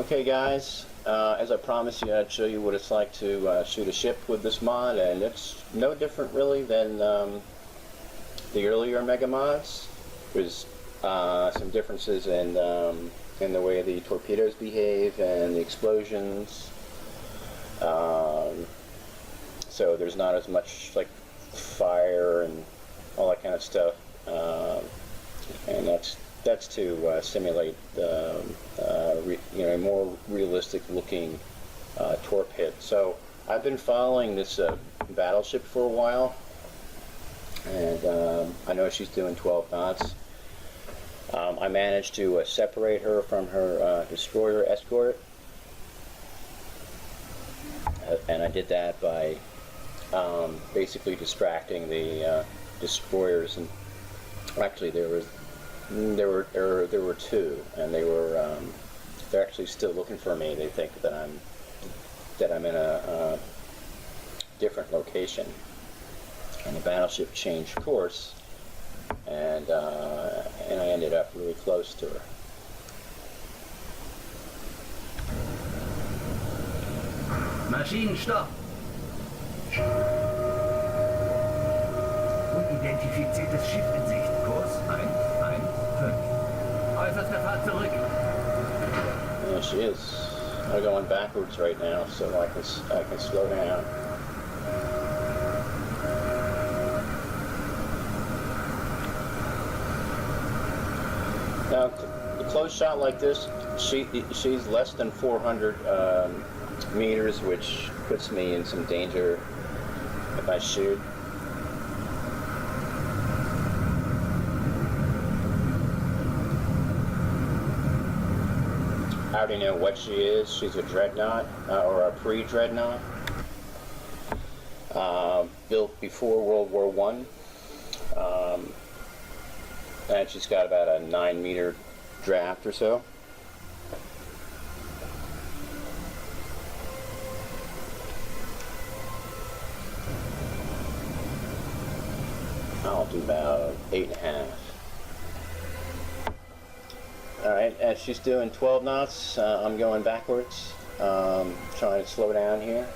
Okay guys, as I promised you, I'd show you what it's like to shoot a ship with this mod, and it's no different really than the earlier Mega mods. There's some differences in the way the torpedoes behave and the explosions. So there's not as much like fire and all that kind of stuff, and that's to simulate a more realistic looking torpedo. So I've been following this Battleship for a while, and I know she's doing 12 knots. I managed to separate her from her destroyer escort, and I did that by basically distracting the destroyers. And actually there were two, and they're actually still looking for me. They think that I'm in a different location, and the battleship changed course, and I ended up really close to her. Maschinenstopp! Unidentifiziertes Schiff in Sicht. Kurs 115. Äußerste Fahrt zurück. Yeah, she is. I'm going backwards right now, so I can slow down. Now, a close shot like this, she's less than 400 meters, which puts me in some danger if I shoot. I already know what she is. She's a dreadnought, or a pre-dreadnought, built before World War I, and she's got about a 9-meter draft or so. I'll do about 8.5. Alright, and she's doing 12 knots. I'm going backwards, trying to slow down here.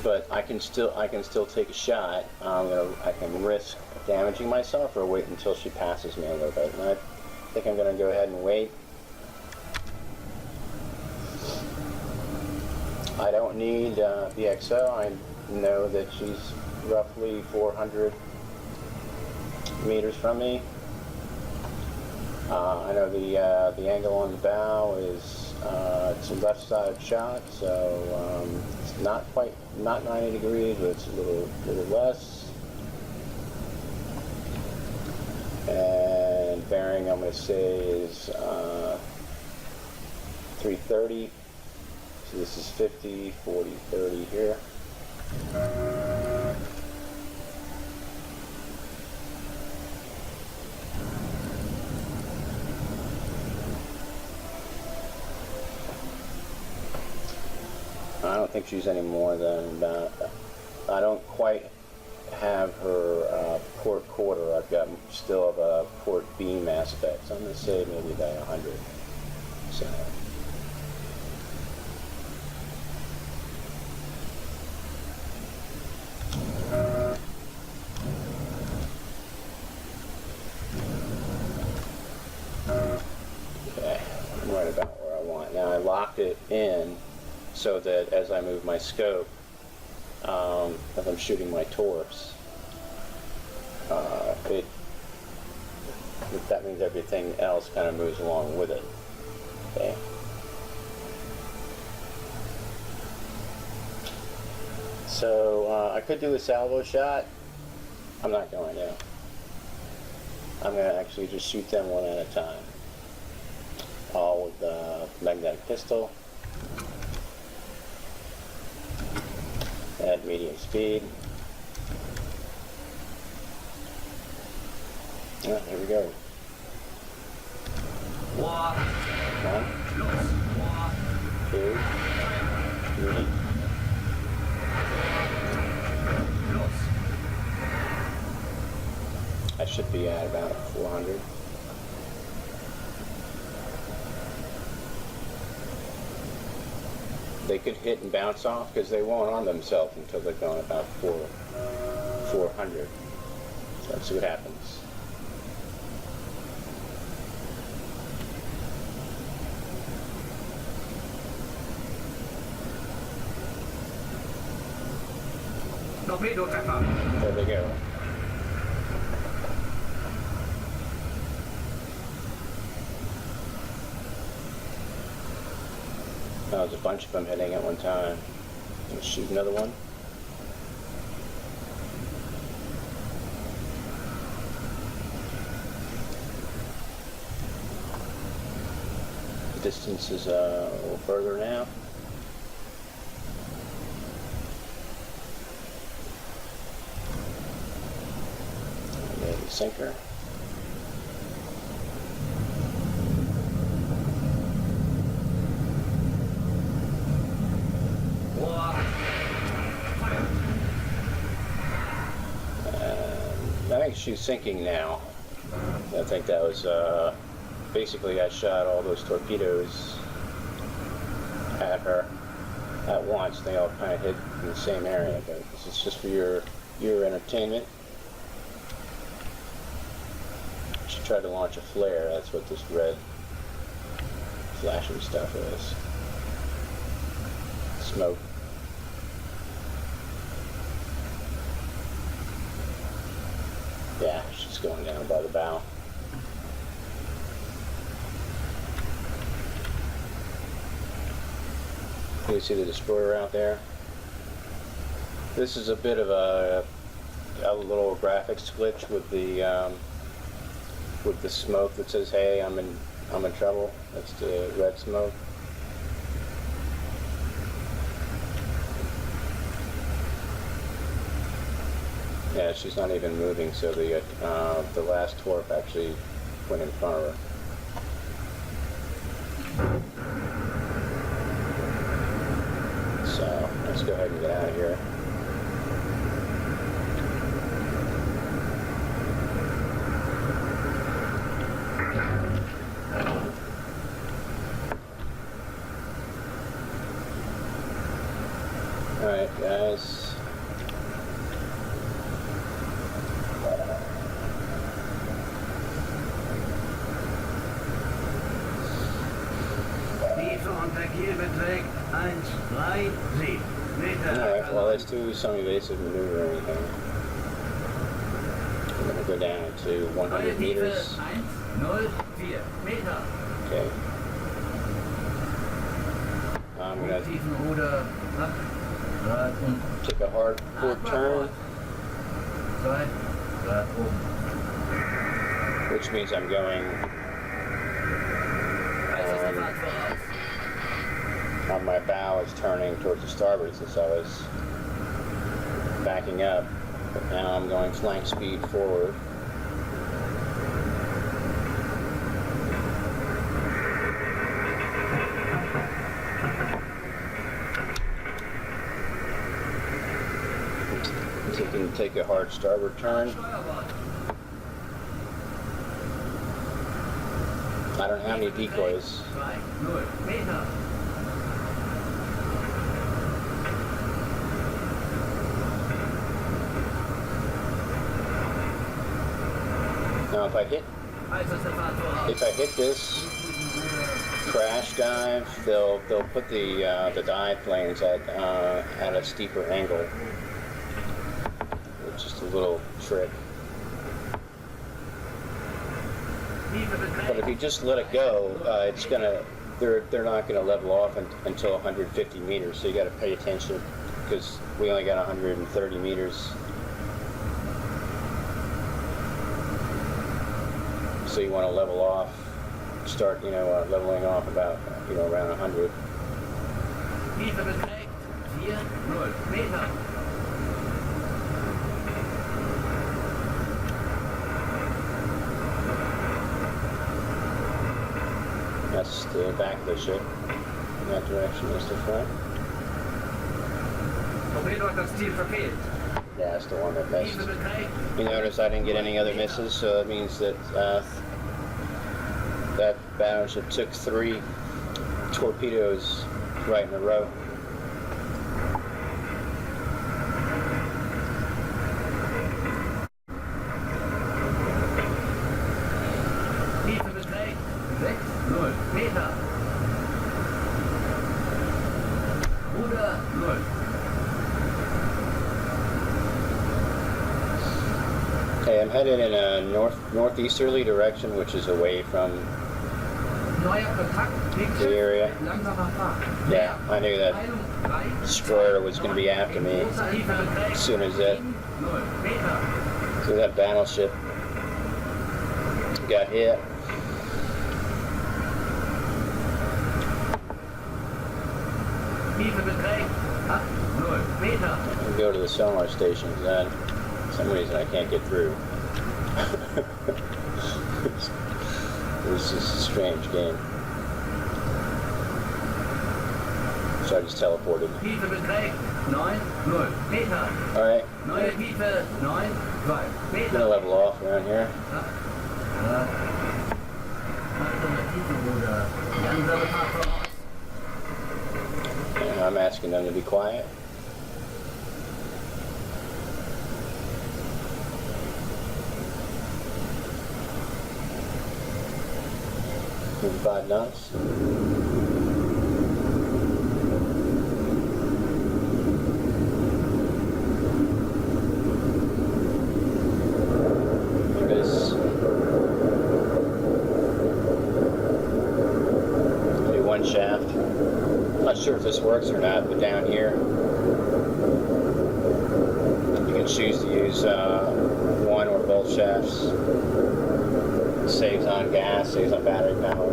But I can still take a shot. I can risk damaging myself, or wait until she passes me a little bit. And I think I'm going to go ahead and wait. I don't need VXO. I know that she's roughly 400 meters from me. I know the angle on the bow is it's a left side shot, so it's not 90 degrees, but it's a little less. And bearing, I'm going to say, is 330. So this is 50, 40, 30 here. I don't think she's any more than about, I don't quite have her port quarter. I've got still have a port beam aspect, so I'm going to say maybe about 100. So. Okay, I'm right about where I want. Now I locked it in so that as I move my scope, as I'm shooting my torps, that means everything else kind of moves along with it. Okay. So I could do a salvo shot. I'm not going to. I'm going to actually just shoot them one at a time. All with the magnetic pistol at medium speed. Oh, here we go. 1, 2, 3. I should be at about 400. they could hit and bounce off because they won't arm themselves until they're going about 400. So let's see what happens. Torpedo Treffer. There they go. Oh, there's a bunch of them hitting at one time. Let's shoot another one. The distance is a little further now. Maybe sinker. I think she's sinking now. I think that was basically I shot all those torpedoes at her at once. They all kind of hit in the same area, but this is just for your entertainment. She tried to launch a flare. That's what this red flashing stuff is. Smoke. Yeah, she's going down by the bow. You see the destroyer out there? This is a bit of a little graphics glitch with the smoke that says, "Hey, I'm in trouble." That's the red smoke. Yeah, she's not even moving, so the last torp actually went in front of her. So let's go ahead and get out of here. All right, guys. Beträgt 1,3 Meter. Alright, well let's do some evasive maneuvering here. I'm going to go down to 100 meters. 1,0,4 Meter. Okay. I'm going to take a hard port turn, which means I'm going on my bow is turning towards the starboard since I was backing up, but now I'm going flank speed forward. You can take a hard starboard turn. I don't have any decoys. Now if I hit this crash dive, they'll put the dive planes at a steeper angle. It's just a little trick. But if you just let it go, it's gonna they're not gonna level off until 150 meters. So you got to pay attention because we only got 130 meters. So you want to level off, start, leveling off about, around 100. That's the back of the ship. In that direction is the front. Yeah, that's the one that missed. You notice I didn't get any other misses, so it means that that battleship took 3 torpedoes right in a row. Meter. Ruder 0. Okay, I'm headed in a northeasterly direction, which is away from Neuer Kontakt. the area. Langsamer Fahrt. Yeah, I knew that Teilung 3. destroyer was going to be after me as soon as that, 0 Meter. so that battleship got hit. Tiefe beträgt 0 Meter. I'll go to the sonar station because for some reason I can't get through. It's just a strange game. So I just teleported. Tiefe beträgt 9 0 Meter. Alright, Neue Tiefe 9 2 I'm Meter. gonna level off around here. Langsame Tiefe, Bruder. Langsame Fahrt voraus. And I'm asking them to be quiet. Maybe 5 knots. There it is. Do one shaft. I'm not sure if this works or not, but down here you can choose to use one or both shafts. It saves on gas, saves on battery power.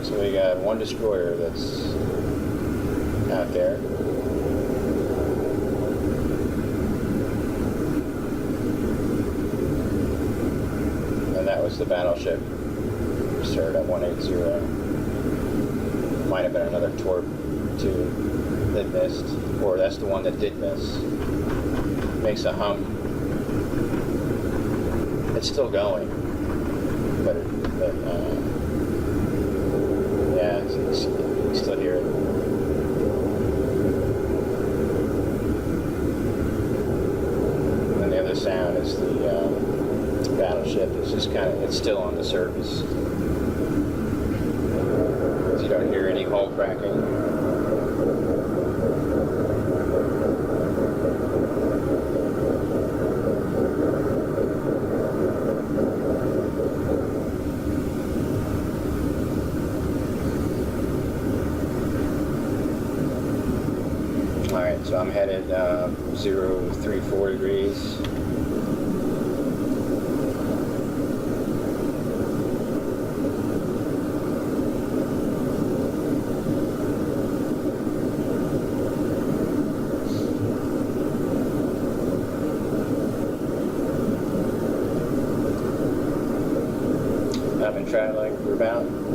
So we got one destroyer that's out there. And that was the battleship. Started at 180. Might have been another torp too that missed, or that's the one that did miss. Makes a hum. It's still going, but yeah, you still hear it. And the other sound is the battleship. It's just it's still on the surface. You don't hear any hull cracking. Alright, so I'm headed 034 degrees. I've been traveling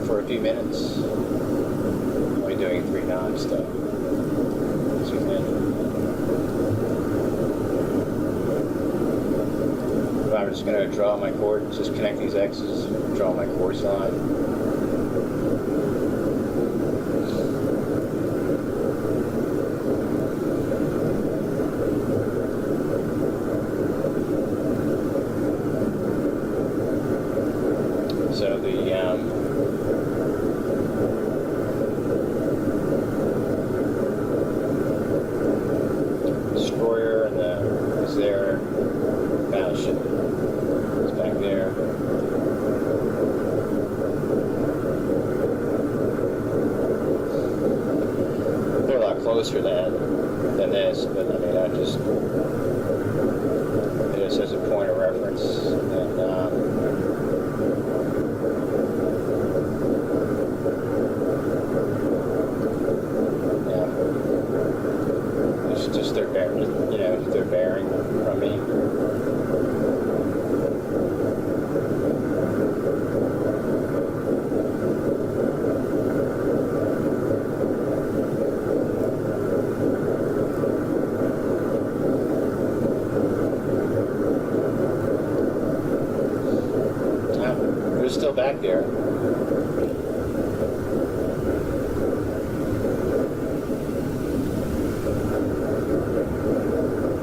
for a few minutes. Only doing 3 knots though. I'm just going to draw my course, just connect these X's, draw my course line. So the destroyer and is there, battleship is back there. They're a lot closer than this, but I mean, it just as a point of reference. And just their bearing, their bearing from me. They're still back there.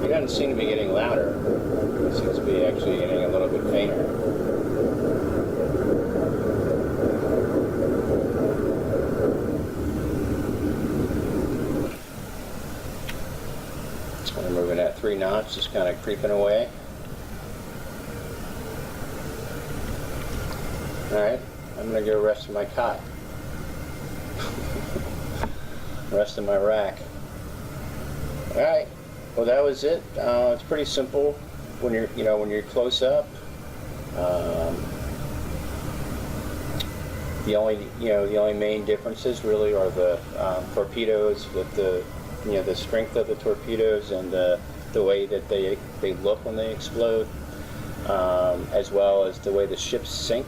He doesn't seem to be getting getting louder. It seems to be actually getting a little bit fainter. We're moving at 3 knots, just kind of creeping away. Alright, I'm going to go rest in my cot. Rest in my rack. Alright, well that was it. It's pretty simple when you're close up. The only main differences really are the torpedoes, with the strength of the torpedoes and the way that they look when they explode, as well as the way the ships sink.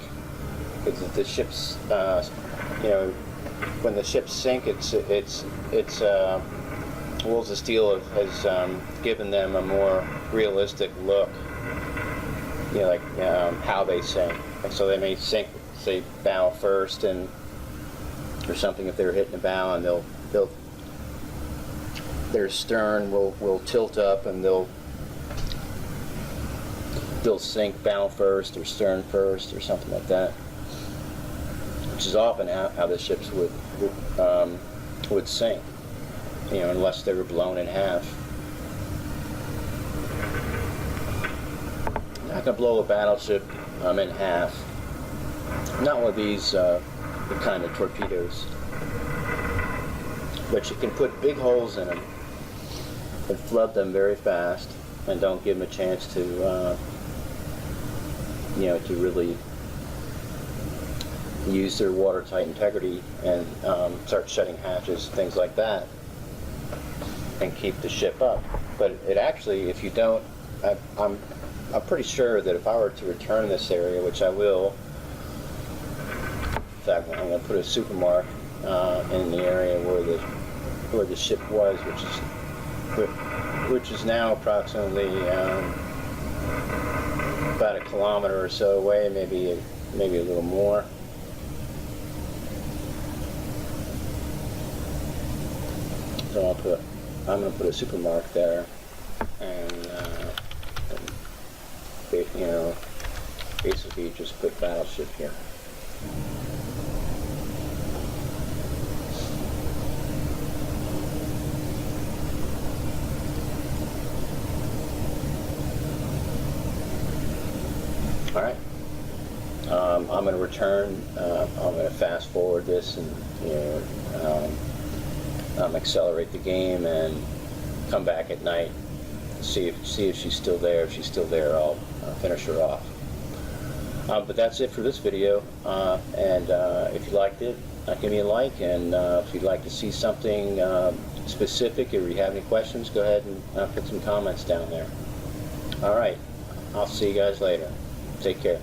Because the ships, when the ships sink, it's Wolves of Steel has given them a more realistic look. Like how they sink. And so they may sink, say, bow first, or something if they're hitting a bow, and their stern will tilt up, and they'll sink bow first or stern first or something like that, which is often how the ships would sink, unless they were blown in half. I can blow a battleship in half. Not with these kind of torpedoes, but you can put big holes in them and flood them very fast, and don't give them a chance to to really use their watertight integrity and start shutting hatches, things like that, and keep the ship up. But it actually, if you don't, I'm pretty sure that if I were to return this area, which I will, in fact, I'm going to put a super mark in the area where the ship was, which is now approximately about a kilometer or so away, maybe a little more. So I'm going to put a super mark there, and basically just put Battleship here. All right. I'm going to return. I'm going to fast forward this and accelerate the game and come back at night. See if she's still there. If she's still there, I'll finish her off. But that's it for this video. And if you liked it, give me a like. And if you'd like to see something specific, or you have any questions, go ahead and put some comments down there. All right. I'll see you guys later. Take care.